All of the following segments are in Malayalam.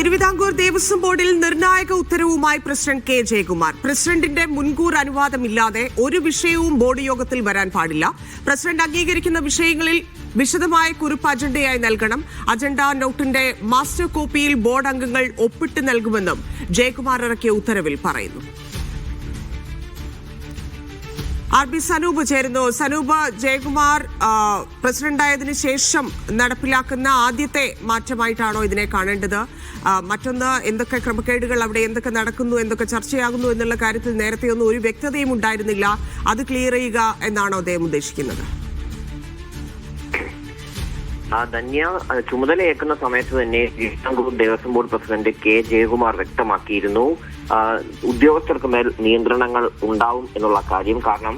തിരുവിതാംകൂർ ദേവസ്വം ബോർഡിൽ നിർണായക ഉത്തരവുമായി പ്രസിഡന്റ് കെ ജയകുമാർ. പ്രസിഡന്റിന്റെ മുൻകൂർ അനുവാദമില്ലാതെ ഒരു വിഷയവും ബോർഡ് യോഗത്തിൽ വരാൻ പാടില്ല. പ്രസിഡന്റ് അംഗീകരിക്കുന്ന വിഷയങ്ങളിൽ വിശദമായ കുറിപ്പ് അജണ്ടയായി നൽകണം. അജണ്ട നോട്ടിന്റെ മാസ്റ്റർ കോപ്പിയിൽ ബോർഡ് അംഗങ്ങൾ ഒപ്പിട്ട് നൽകുമെന്നും ജയകുമാർ ഇറക്കിയ ഉത്തരവിൽ പറയുന്നു. RB സനൂപ് ചേരുന്നു. സനൂപ്, ജയകുമാർ പ്രസിഡന്റായതിനു ശേഷം നടപ്പിലാക്കുന്ന ആദ്യത്തെ മാറ്റമായിട്ടാണോ ഇതിനെ കാണേണ്ടത്? മറ്റൊന്ന്, എന്തൊക്കെ ക്രമക്കേടുകൾ അവിടെ എന്തൊക്കെ നടക്കുന്നു, എന്തൊക്കെ ചർച്ചയാകുന്നു എന്നുള്ള കാര്യത്തിൽ നേരത്തെ ഒന്നും ഒരു വ്യക്തതയും ഉണ്ടായിരുന്നില്ല. അത് ക്ലിയർ ചെയ്യുക എന്നാണോ അദ്ദേഹം ഉദ്ദേശിക്കുന്നത്? ധന്യ ചുമതലയേക്കുന്ന സമയത്ത് തന്നെ Thiruvithamkoor Devaswom board president K Jayakumar വ്യക്തമാക്കിയിരുന്നു ഉദ്യോഗസ്ഥർക്ക് മേൽ നിയന്ത്രണങ്ങൾ ഉണ്ടാവും എന്നുള്ള കാര്യം. കാരണം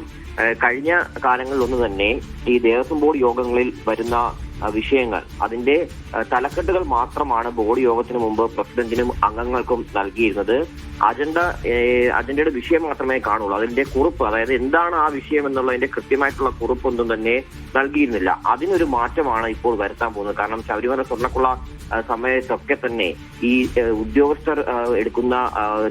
കഴിഞ്ഞ കാലങ്ങളിലൊന്നും തന്നെ ഈ ദേവസ്വം ബോർഡ് യോഗങ്ങളിൽ വരുന്ന വിഷയങ്ങൾ, അതിന്റെ തലക്കെട്ടുകൾ മാത്രമാണ് ബോർഡ് യോഗത്തിന് മുമ്പ് പ്രസിഡന്റിനും അംഗങ്ങൾക്കും നൽകിയിരുന്നത്. അജണ്ടയുടെ വിഷയം മാത്രമേ കാണുള്ളൂ. അതിന്റെ കുറിപ്പ്, അതായത് എന്താണ് ആ വിഷയം എന്നുള്ളതിന്റെ കൃത്യമായിട്ടുള്ള കുറിപ്പൊന്നും തന്നെ നൽകിയിരുന്നില്ല. അതിനൊരു മാറ്റമാണ് ഇപ്പോൾ വരുത്താൻ പോകുന്നത്. കാരണം ശബരിമല സ്വർണ്ണക്കുള്ള സമയത്തൊക്കെ തന്നെ ഈ ഉദ്യോഗസ്ഥർ എടുക്കുന്ന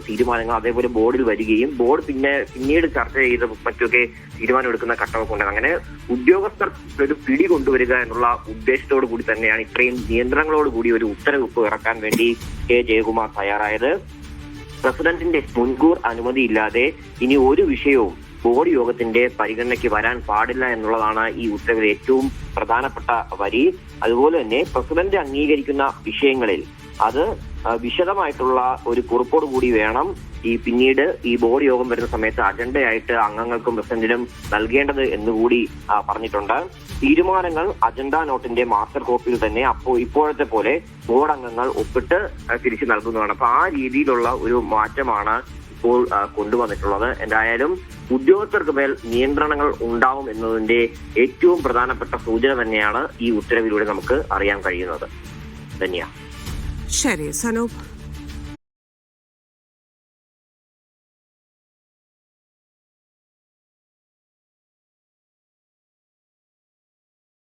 തീരുമാനങ്ങൾ അതേപോലെ ബോർഡിൽ വരികയും ബോർഡ് പിന്നീട് ചർച്ച ചെയ്ത് മറ്റൊക്കെ തീരുമാനം എടുക്കുന്ന ഘട്ടമൊക്കെ ഉണ്ട്. അങ്ങനെ ഉദ്യോഗസ്ഥർ ഒരു പിടി കൊണ്ടുവരിക എന്നുള്ള ഉദ്ദേശത്തോടു കൂടി തന്നെയാണ് ഇത്രയും നിയന്ത്രണങ്ങളോട് കൂടി ഒരു ഉത്തരവ് ഇറക്കാൻ വേണ്ടി കെ ജയകുമാർ തയ്യാറായത്. പ്രസിഡന്റിന്റെ മുൻകൂർ അനുമതിയില്ലാതെ ഇനി ഒരു വിഷയവും ബോർഡ് യോഗത്തിന്റെ പരിഗണനയ്ക്ക് വരാൻ പാടില്ല എന്നുള്ളതാണ് ഈ ഉത്തരവിൽ ഏറ്റവും പ്രധാനപ്പെട്ട വരി. അതുപോലെ തന്നെ പ്രസിഡന്റ് അംഗീകരിക്കുന്ന വിഷയങ്ങളിൽ അത് വിശദമായിട്ടുള്ള ഒരു കുറിപ്പോട് കൂടി വേണം പിന്നീട് ഈ ബോർഡ് യോഗം വരുന്ന സമയത്ത് അജണ്ടയായിട്ട് അംഗങ്ങൾക്കും പ്രസിഡന്റിനും നൽകേണ്ടത് എന്നുകൂടി പറഞ്ഞിട്ടുണ്ട്. തീരുമാനങ്ങൾ അജണ്ട നോട്ടിന്റെ മാസ്റ്റർ കോപ്പിയിൽ തന്നെ ഇപ്പോഴത്തെ പോലെ ബോർഡ് അംഗങ്ങൾ ഒപ്പിട്ട് തിരിച്ചു നൽകുന്നതാണ്. അപ്പൊ ആ രീതിയിലുള്ള ഒരു മാറ്റമാണ് ഇപ്പോൾ കൊണ്ടുവന്നിട്ടുള്ളത്. എന്തായാലും ഉദ്യോഗസ്ഥർക്ക് മേൽ നിയന്ത്രണങ്ങൾ ഉണ്ടാവും എന്നതിന്റെ ഏറ്റവും പ്രധാനപ്പെട്ട സൂചന തന്നെയാണ് ഈ ഉത്തരവിലൂടെ നമുക്ക് അറിയാൻ കഴിയുന്നത്. ധന്യ. ശരി സനൂപ്.